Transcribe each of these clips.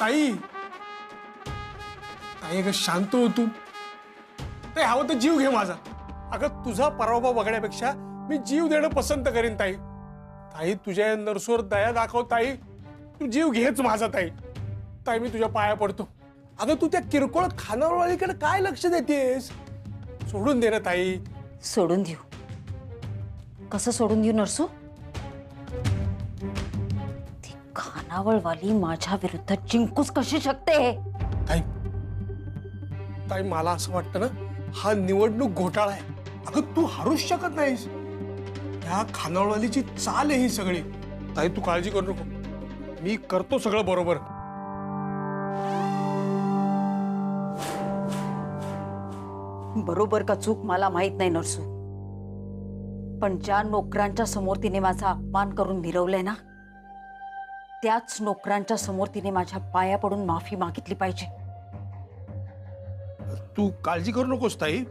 ताई ताई अगं शांत हो तू. ते हवं तर जीव घे माझा. अगं तुझा पराभव बघण्यापेक्षा मी जीव देणं पसंत करीन ताई. ताई तुझ्या नर्सवर दया दाखव ताई. तू जीव घेच माझा ताई. ताई मी तुझ्या पाया पडतो. अगं तू त्या किरकोळ खानावळीकडे काय लक्ष देतेस? सोडून दे ना ताई. सोडून देऊ? कसं सोडून देऊ नरसू? ती खानावळवाली माझ्या विरुद्ध जिंकूच कशी शकते? ताई ताई मला असं वाटतं ना हा निवडणूक घोटाळा आहे. अगं तू हारूच शकत नाहीस. या खानावळवालीची चाल आहे ही सगळी. ताई तू काळजी करू नको. मी करतो सगळं बरोबर. बरोबर का चूक मला माहित नाही नरसू, पण ज्या नोकरांच्या समोर तिने माझा अपमान करून मिरवलंय ना, त्याच नोकरांच्या समोर तिने माझ्या पाया पडून माफी मागितली पाहिजे. तू काळजी करू नकोस ताई.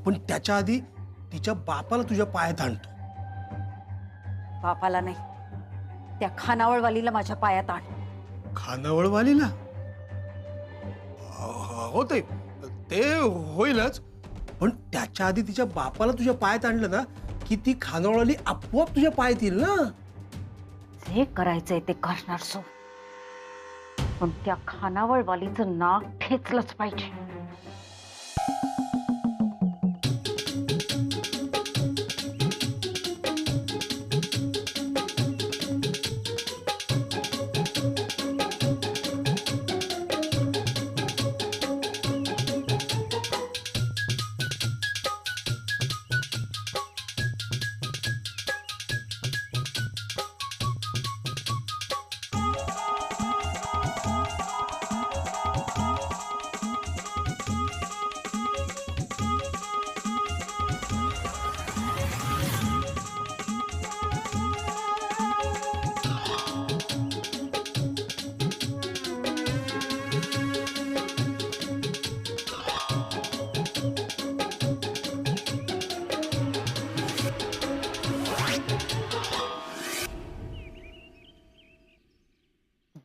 पण त्याच्या आधी तिच्या बापाला तुझ्या पायात आणतो. बापाला नाही, त्या खानावळवालीला माझ्या पायात आण. खानावळवालीला? हो ताई ते होईलच. पण त्याच्या आधी तिच्या बापाला तुझ्या पायात आणलं ना की ती खानावळवाली आपोआप तुझ्या पायात येईल ना. जे करायचंय ते करणार सो, पण त्या खानावळवालीचं नाक ठेचलंच पाहिजे.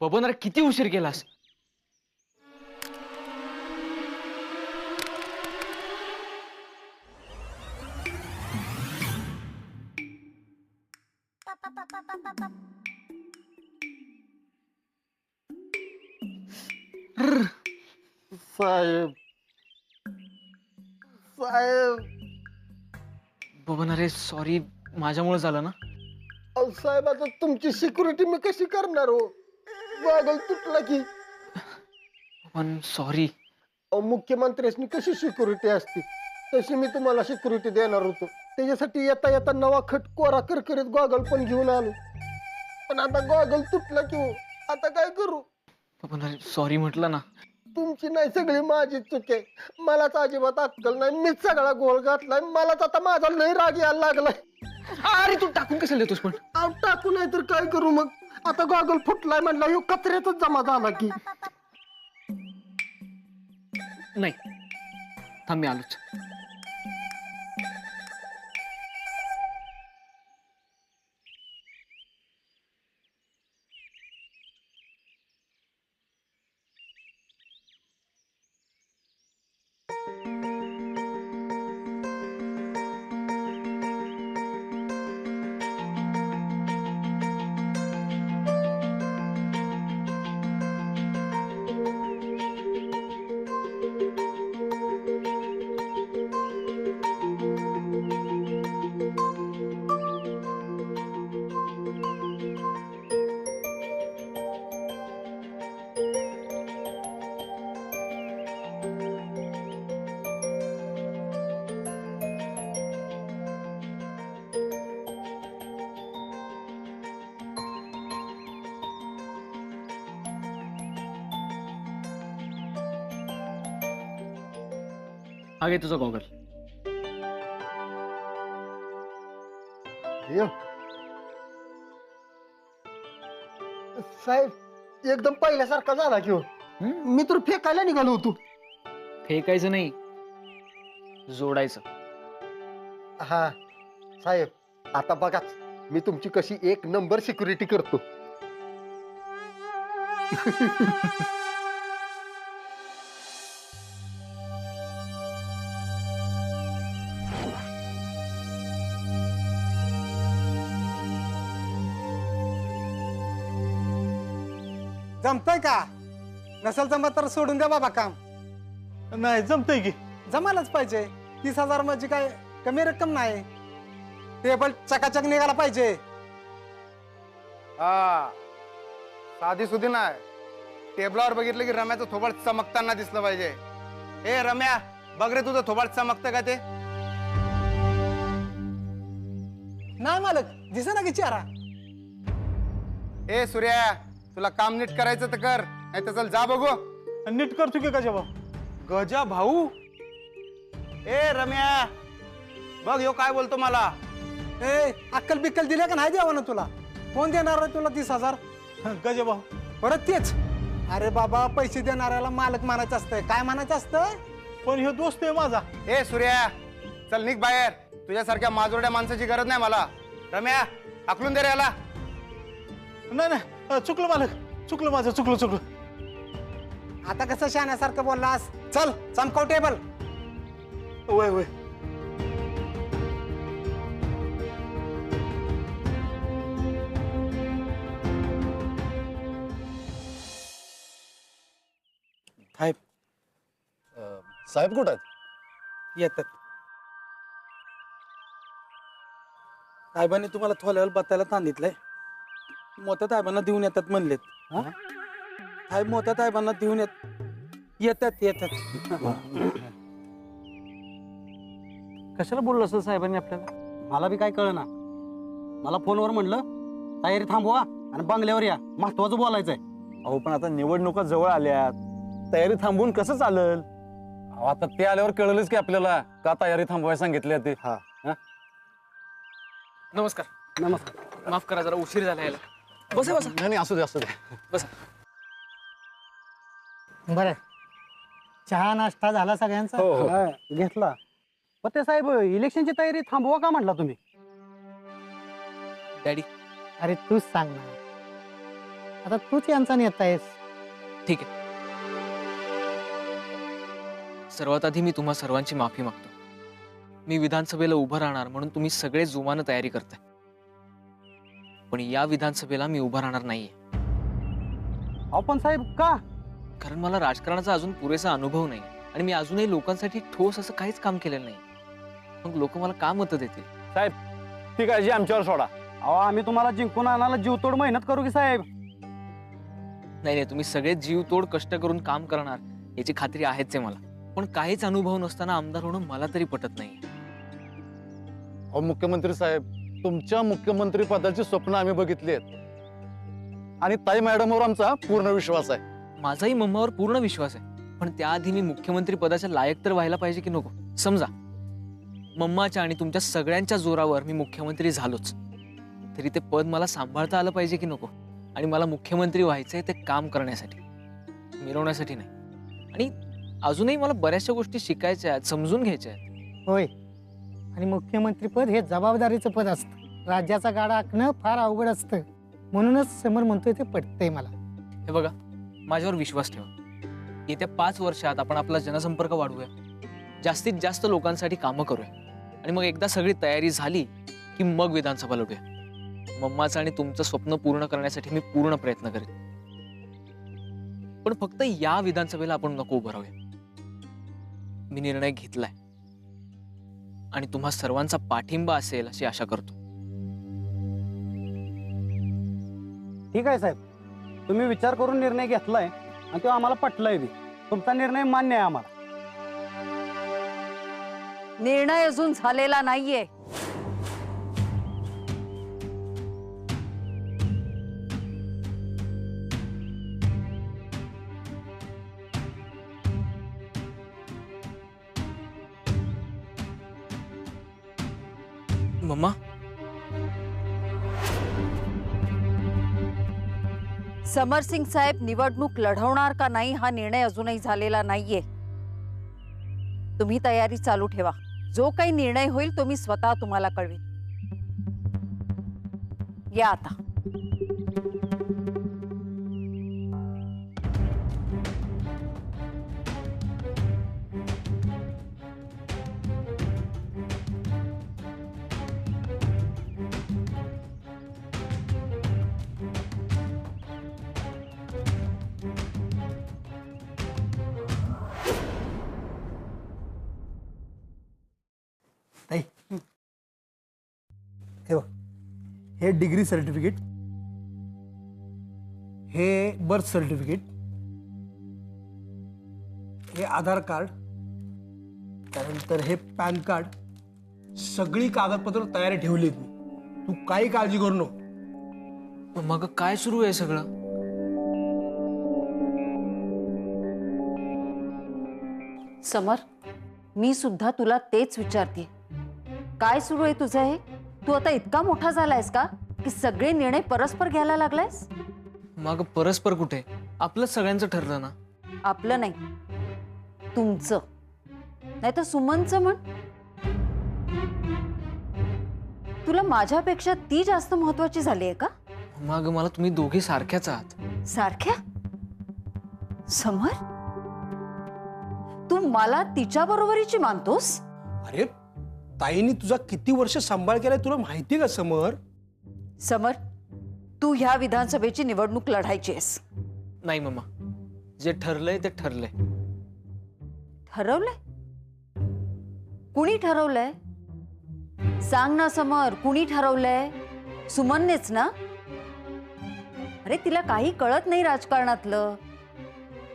बबन अरे किती उशीर केलास? साहेब साहेब बबन अरे सॉरी, माझ्यामुळे झालं ना. अहो साहेब आता तुमची सिक्युरिटी मी कशी करणार हो? गॉगल तुटला की. पण सॉरी. अहो मुख्यमंत्र्यांनी कशी सिक्युरिटी असते तशी मी तुम्हाला सिक्युरिटी देणार होतो. त्याच्यासाठी येता येता नवा खट कोरा करकरीत गॉगल पण घेऊन आलो. पण आता गॉगल तुटला की हो. आता काय करू? बबन अरे सॉरी म्हटलं ना. तुमची नाही सगळी माझी चूक आहे. मलाच अजिबात अक्कल नाही. मीच सगळा गोळ घातलाय. मलाच आता माझा लय राग यायला लागलाय. अरे तू टाकून कशाला देतोस पण? अहो टाकू नाही तर काय करू मग? आता गॉगल फुटलाय म्हणला ह्यो कचऱ्यातच जमा झाला की. नाही थांब, मी आलोच. हा घे तुझा गॉगल. यो. साहेब एकदम पहिल्यासारखा झाला की हो. मी तर फेकायला निघालो होतो. फेकायचं नाही, जोडायचं. हा साहेब आता बघा मी तुमची कशी एक नंबर सिक्युरिटी करतो. जमतंय का? नसेल जमत तर सोडून द्या बाबा काम. नाही जमतंय की. जमायलाच पाहिजे. 30,000 म्हणजे काय कमी रक्कम नाही. टेबल चकाचक निघाला पाहिजे. हा साधी सुधी नाही, टेबलावर बघितलं की रम्याचं थोबाड चमकताना दिसलं पाहिजे. ए रम्या, बघ रे तुझं थोबाड चमकतं का ते? नाही मालक, दिसे ना की चेहरा. ए सूर्या, तुला काम नीट करायचं तर कर, नाही तर चल जा बघू. नीट करतो की गजा भाऊ. गजा भाऊ? ए रम्या, बघ यो काय बोलतो मला. ए अक्कल बिक्कल दिल्या का नाही द्यावं ना तुला? कोण देणार आहे तुला 30,000? गजा भाऊ. परत तेच. अरे बाबा, पैसे देणाऱ्याला मालक मानायचं असतंय. काय मानायचं असतं? पण ह्यो दोस्त आहे माझा. ए सूर्या, चल निघ बाहेर. तुझ्यासारख्या माजोरड्या माणसाची गरज नाही मला. रम्या, हाकलून दे रे याला. नाही नाही, चुकलं मालक, चुकलं माझं, चुकलं. आता कसं शहाण्यासारखं बोललास? चल चमकव टेबल. वय वय. साहेब. साहेब कुठं आहेत? येतात. साहेबांनी तुम्हाला थोड्यावर बतायला सांगितलंय. मोठ्या साहेबांना देऊन येतात म्हणलेत. साहेब मोठ्या साहेबांना देऊन येतात. कशाला बोललो असं साहेबांनी आपल्याला? मला बी काय कळना. मला फोनवर म्हणलं तयारी थांबवा आणि बंगल्यावर या, महत्वाचं बोलायचंय. अहो पण आता निवडणुका जवळ आल्यात, तयारी थांबवून कसं चालेल? आता ते आल्यावर कळलंच की आपल्याला का तयारी थांबवायला सांगितली ते. नमस्कार. नमस्कार. माफ करा, जरा उशीर झाला यायला. बसा बसा नाही असू दे असू दे. बसा. बरं, चहा नाश्ता झाला सगळ्यांचा? हा, घेतला. पण ते साहेब इलेक्शनची तयारी थांबवा का म्हटला तुम्ही? डॅडी, अरे तूच सांग ना. आता तूच यांचा नेता आहेस. ठीक आहे. सर्वात आधी मी तुम्हा सर्वांची माफी मागतो. मी विधानसभेला उभं राहणार म्हणून तुम्ही सगळे जोमानं तयारी करताय, पण या विधानसभेला मी उभं राहणार नाहीये. अहो पण साहेब का? कारण मला राजकारणाचा अजून पुरेसा अनुभव नाही आणि मी अजूनही लोकांसाठी ठोस असं काहीच काम केलेलं नाही. मग लोक मला का मतं देतील? साहेब ती काळजी आमच्यावर सोडा. अहो आम्ही तुम्हाला जिंकून आणायला जीवतोड मेहनत करू की साहेब? नाही, तुम्ही सगळे जीवतोड कष्ट करून काम करणार याची खात्री आहेच आहे मला, पण काहीच अनुभव नसताना आमदार होणं मला तरी पटत नाही. अहो मुख्यमंत्री साहेब, तुमच्या मुख्यमंत्री पदाची स्वप्न आम्ही बघितली आहेत आणि ताई मॅडमवर आमचा पूर्ण विश्वास आहे. माझाही मम्मावर पूर्ण विश्वास आहे, पण त्याआधी मी मुख्यमंत्री पदाच्या लायक तर व्हायला पाहिजे की नको? समजा मम्माच्या आणि तुमच्या सगळ्यांच्या जोरावर मी मुख्यमंत्री झालोच, तरी ते पद मला सांभाळता आलं पाहिजे की नको? आणि मला मुख्यमंत्री व्हायचंय ते काम करण्यासाठी, मिरवण्यासाठी नाही. आणि अजूनही मला बऱ्याचशा गोष्टी शिकायच्या आहेत, समजून घ्यायच्या आहेत. होय, आणि मुख्यमंत्री पद हे जबाबदारीचं पद असतं. राज्याचा गाडा आखणं फार अवघड असतं. म्हणूनच समोर म्हणतोय ते पटतंय मला. हे बघा, माझ्यावर विश्वास ठेवा. येत्या 5 वर्षात आपण आपला जनसंपर्क वाढवूया, जास्तीत जास्त लोकांसाठी कामं करूया, आणि मग एकदा सगळी तयारी झाली की मग विधानसभा लढूया. मम्माचं आणि तुमचं स्वप्न पूर्ण करण्यासाठी मी पूर्ण प्रयत्न करेन, पण फक्त या विधानसभेला आपण नको उभं राहूया. मी निर्णय घेतलाय आणि तुम्हा सर्वांचा पाठिंबा असेल अशी आशा करतो. ठीक आहे साहेब, तुम्ही विचार करून निर्णय घेतलाय आणि तो आम्हाला पटलाय बी. तुमचा निर्णय मान्य आहे आम्हाला. निर्णय अजून झालेला नाहीये. मम्मा, समरसिंग साहेब निवडणूक लढवणार का नाही हा निर्णय अजूनही झालेला नाहीये. तुम्ही तयारी चालू ठेवा. जो काही निर्णय होईल तो मी स्वतः तुम्हाला कळवेन. या आता. हे डिग्री सर्टिफिकेट, हे बर्थ सर्टिफिकेट, हे आधार कार्ड, त्यानंतर हे पॅन कार्ड, सगळी कागदपत्र तयारी ठेवलीत मी. तू काही काळजी करू नको. पण मग काय सुरू आहे सगळं? समर, मी सुद्धा तुला तेच विचारते. काय सुरू आहे तुझं हे? तू आता इतका मोठा झालायस का की सगळे निर्णय परस्पर घ्यायला लागलायस? मग परस्पर कुठे? आपलंच सगळ्यांचं ठरलं ना. आपलं नाही, तुमचं, नाही तर सुमनचं म्हण. तुला माझ्यापेक्षा ती जास्त महत्वाची झाली आहे का? मग मला तुम्ही दोघे सारख्याच आहात. सारख्या? समर, तू मला तिच्या बरोबरीची मानतोस? अरे ताईनी तुझा किती वर्ष सांभाळ केलाय तुला माहिती का समर? समर, तू ह्या विधानसभेची निवडणूक लढायची आहेस. नाही मम्मा, जे ठरलंय ते ठरलंय. ठरवलंय? कुणी ठरवलंय? सांग ना समर, कुणी ठरवलंय? सुमननेच ना? अरे तिला काही कळत नाही राजकारणातलं.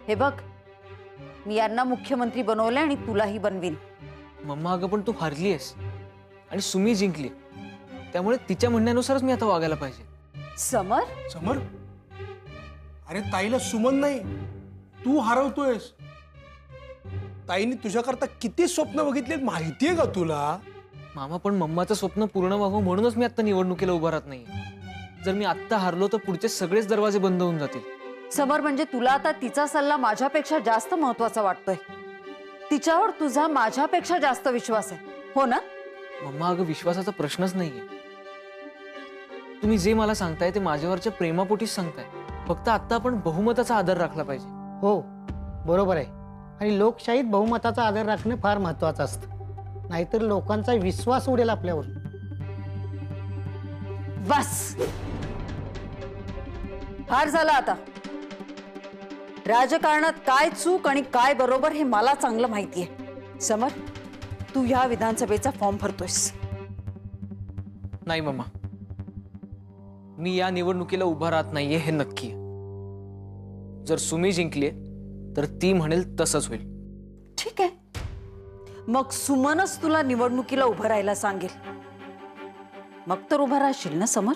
हे बघ, मी यांना मुख्यमंत्री बनवलंय आणि तुलाही बनवीन. मम्मा अगं पण तू हारलीयस आणि सुमी जिंकली, त्यामुळे तिच्या म्हणण्यानुसारच मी आता वागायला पाहिजे. समर, समर, अरे ताईला सुमन नाही, तू हरवतोयस. ताईने तुझ्याकरता किती स्वप्न बघितलेत माहितीये का तुला? मामा, पण मम्माचं स्वप्न पूर्ण व्हावं म्हणूनच मी आता निवडणुकीला उभा राहत नाही. जर मी आत्ता हारलो तर पुढचे सगळेच दरवाजे बंद होऊन जातील. समर, म्हणजे तुला आता तिचा सल्ला माझ्यापेक्षा जास्त महत्वाचा वाटतोय. तिच्यावर तुझा माझ्यापेक्षा जास्त विश्वास आहे, हो ना? मम्मा अगं, विश्वासाचा प्रश्नच नाहीये. तुम्ही जे मला सांगताय ते माझ्यावरच्या प्रेमापोटीच सांगताय. फक्त आता आपण बहुमताचा आदर राखला पाहिजे. हो, बरोबर आहे. आणि लोकशाहीत बहुमताचा आदर राखणं फार महत्वाचं असतं, नाहीतर लोकांचा विश्वास उडेल आपल्यावर. बस, फार झालं आता. राजकारणात काय चूक आणि काय बरोबर हे मला चांगलं माहितीये. समर, तू ह्या विधानसभेचा फॉर्म भरतोयस? नाही मम्मा, मी या निवडणुकीला उभा राहत नाहीये हे नक्की आहे. जर सुमी जिंकली तर ती म्हणेल तसंच होईल. ठीक आहे, मग सुमनच तुला निवडणुकीला उभं राहायला सांगेल, मग तर उभं राहशील ना समर?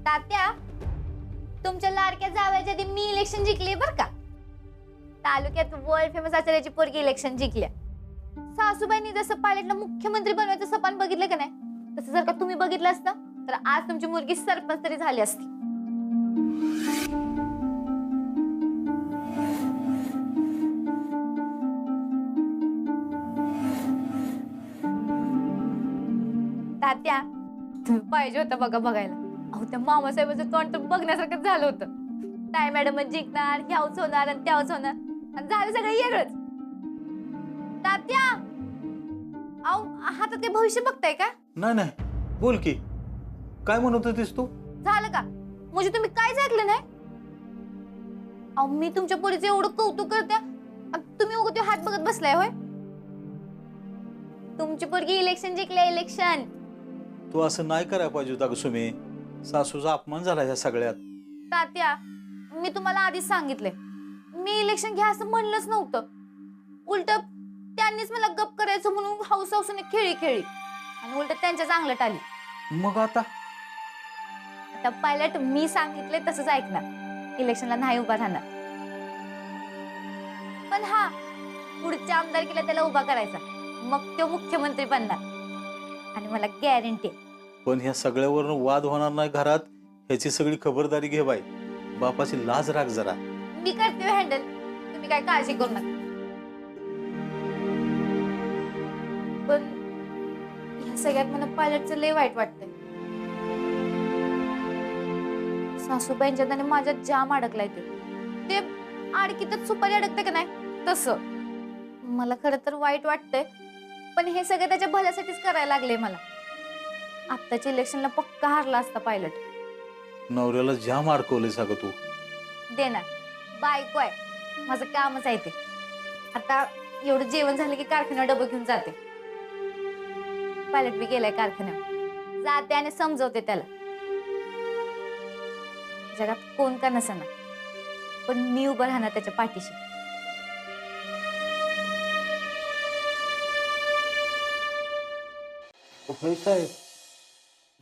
तात्या, तुमच्या लाडक्या जावयाच्या आधी मी इलेक्शन जिंकले बर का. तालुक्यात वर्ल्ड फेमस आचार्याची पोरगी इलेक्शन जिंकल्या. सासूबाईंनी जसं पायलटला मुख्यमंत्री बनवायचं सपन बघितलं का नाही, तसं जर का तुम्ही बघितलं असतं तर आज तुमची मुलगी सरपंच तरी झाली असती. तात्या, तुम्ही पाहिजे होतं बघा बघायला. अहो, त्या मामासाहेबांचं तोंड तर बघण्यासारखं झालं होतं. ताई मॅडम जिंकणार, ह्याच होणार आणि त्याच होणार, आणि झालं सगळं वेगळंच. तात्या, अहो हातात ते भविष्य बघताय का? नाही नाही, बोल की, काय म्हणत होतीस तू? झालं का? म्हणजे तुम्ही काहीच ऐकलं नाही? अहो, मी तुमच्या पोरीचं एवढं कौतुक करते, तुम्ही उगाच तो हात बघत बसलाय होय? तुमची पोरगी इलेक्शन जिंकल्या, इलेक्शन. तू असं नाही करायला पाहिजे होता सुमी. सासूचा अपमान झाला ह्या सगळ्यात. तात्या, मी तुम्हाला आधीच सांगितलंय, मी इलेक्शन घ्या असं म्हणलंच नव्हतं. उलट त्यांनीच मला गप करायचं म्हणून हाऊस हाऊसने खेळी खेळली आणि उलट त्यांच्या चांगलं आली. मग आता पायलट मी सांगितलंय तसंच ऐकणार, इलेक्शनला नाही उभा राहणार. पण हा, पुढच्या आमदारकीला त्याला उभा करायचा, मग तो मुख्यमंत्री बनणार आणि मला गॅरंटी आहे. पण ह्या सगळ्यावरून वाद होणार नाही घरात, ह्याची सगळी खबरदारी घे बाई. बापाची लाज राख जरा. मी करते हँडल, तुम्ही काय काळजी करू नका. पण ह्या सगळ्यात मला पायलटचं लय वाईट वाटतंय. सासूबाईंच्यात आणि माझ्यात जाम अडकलाय ते आडकीतच सुपारी अडकते का नाही तसं. मला खरं तर वाईट वाटतंय, पण हे सगळं त्याच्या भल्यासाठीच करायला लागले मला. आत्ताच्या इलेक्शनला पक्का हारला असता पायलट. नवऱ्याला जाम अडकवले सगळं तू. देणार बायको आहे, माझं कामच आहे ते. आता एवढं जेवण झालं की कारखान्यावर डबं घेऊन जाते. पायलट बी गेलाय कारखान्यावर, जाते आणि समजवते त्याला. जगात कोण का नसना, पण मी उभं राहणार त्याच्या पाठीशी. होय साहेब,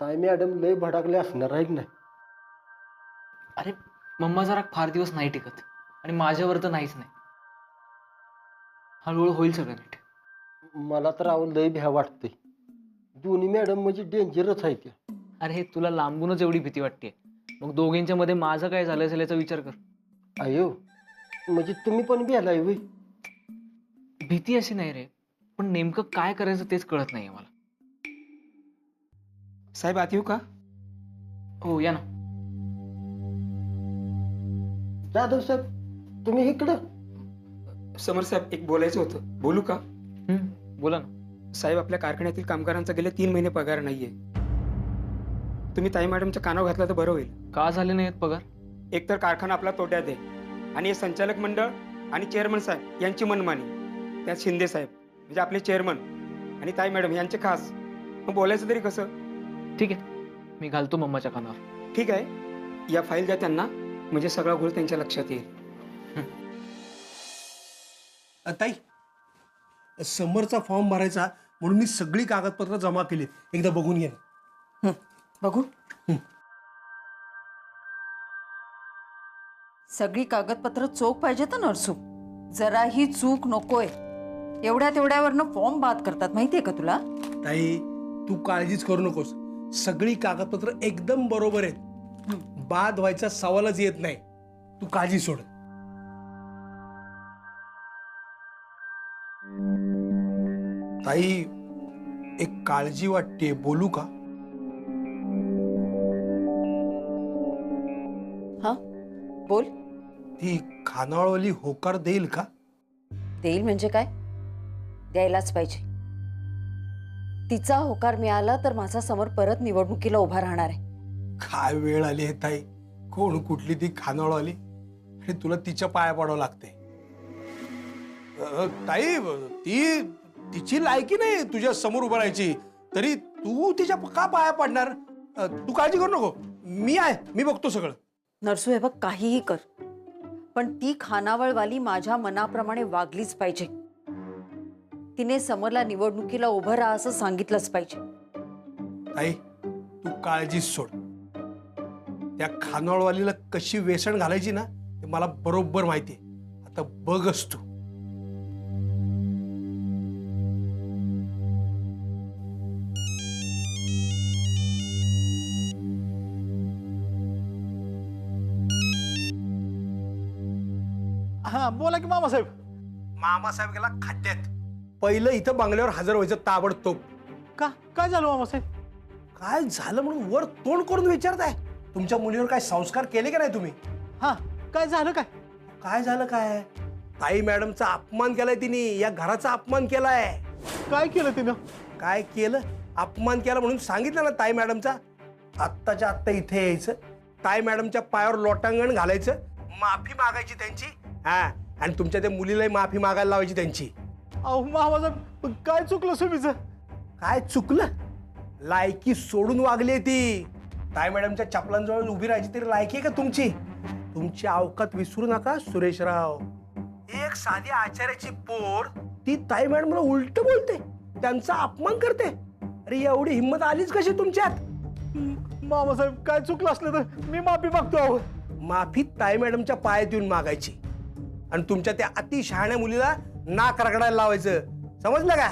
ताई मॅडम लय भडाकले असणार आहे की नाही? अरे मम्मा जरा फार दिवस नाही टिकत आणि माझ्यावर तर नाहीच नाही. हळूहळू होईल सगळं नीट. मला तर अहो लय भ्या वाटते. दोन्ही मॅडम म्हणजे डेंजरच आहे त्या. अरे तुला लांबूनच एवढी भीती वाटते, मग दोघींच्या मध्ये माझं काय झालं असेल याचा विचार कर. अयो, म्हणजे तुम्ही पण भ्यालाय होय? भीती अशी नाही रे, पण नेमकं काय करायचं तेच कळत नाहीये मला. साहेब आत येऊ का? हो या ना. जाधव साहेब, तुम्ही इकडं? समर साहेब, एक बोलायचं होतं, बोलू का? बोला ना. साहेब, आपल्या कारखान्यातील कामगारांचा गेले 3 महिने पगार नाहीये. तुम्ही ताई मॅडमच्या कानावर घातला तर बरं होईल. का झाले नाहीत पगार? एकतर कारखाना आपला तोट्यात आहे आणि हे संचालक मंडळ आणि चेअरमन साहेब यांची मनमानी, त्यात शिंदे साहेब म्हणजे आपले चेअरमन आणि ताई मॅडम यांचे खास. मग बोलायचं तरी कसं? ठीक आहे, मी घालतो मम्माच्या कानावर. ठीक आहे, या फाईल द्या त्यांना, म्हणजे सगळा गोळ त्यांच्या लक्षात येईल. ताई, समरचा फॉर्म भरायचा म्हणून मी सगळी कागदपत्र जमा केली, एकदा बघून घे ना. बघू. सगळी कागदपत्र चोख पाहिजे तर नरसू, जराही चूक नकोय. एवढ्या तेवढ्यावरनं फॉर्म बाद करतात, माहितीये का तुला? ताई, तू काळजीच करू नकोस, सगळी कागदपत्र एकदम बरोबर आहेत. बाद व्हायचा सवालच येत नाही, तू काळजी सोड. ताई, एक काळजी वाटते, बोलू का? हा बोल. ती खानावळी होकार देईल का? देईल म्हणजे काय? द्यायलाच पाहिजे. तिचा होकार मिळाला तर माझा समोर परत निवडणुकीला उभा राहणार आहे. काय वेळ आली आहे ताई, कोण कुठली ती खानावळी आणि तुला तिच्या पाया पडावं लागते. ताई, ती तिची लायकी नाही तुझ्या समोर उभं राहायची, तरी तू तिच्या का पाया पडणार? तू काळजी करू नको, मी आहे, मी बघतो सगळं. नरसू, हे बघ, काहीही कर, पण ती खानावळवाली माझ्या मनाप्रमाणे वागलीच पाहिजे. तिने समरला निवडणुकीला उभं राहा असं सांगितलंच पाहिजे. ताई, तू काळजीच सोड. त्या खानावळवालीला कशी वेसण घालायची ना, ते मला बरोबर माहितीये. आता बघच तू. हा बोला की मामासाहेब. मामासाहेब गेला खड्ड्यात. पहिलं इथं बंगल्यावर हजर व्हायचं ताबडतोब. का काय झालं मामासाहेब? काय झालं म्हणून वर तोंड करून विचारताय? तुमच्या मुलीवर काय संस्कार केले का नाही तुम्ही? हा काय झालं? काय काय झालं? काय ताई मॅडमचा अपमान केलाय तिने, या घराचा अपमान केलाय. काय केलं तिनं? काय केलं? अपमान केला म्हणून सांगितलं ना ताई मॅडमचा. आत्ताच्या आत्ता इथे यायचं, ताई मॅडमच्या पायावर लोटांगण घालायचं, माफी मागायची त्यांची. हा, आणि तुमच्या त्या मुलीलाही माफी मागायला लावायची त्यांची. अहो मामासाहेब, काय चुकलं सुमीचं? काय चुकलं? लायकी सोडून वागली ती. ताई मॅडमच्या चपलांजवळ उभी राहायची तरी लायकी आहे का तुमची? तुमची अवकात विसरू नका सुरेशराव. एक साधी आचार्याची पोर ती ताई मॅडमला उलट बोलते, त्यांचा अपमान करते. अरे एवढी हिंमत आलीच कशी तुमच्यात? मामासाहेब, काय चुकलं असलं तर मी माफी मागतो. अहो, माफी ताई मॅडमच्या पायात येऊन मागायची आणि तुमच्या त्या अति शहाण्या मुलीला नाक रगडायला लावायचं, समजलं का?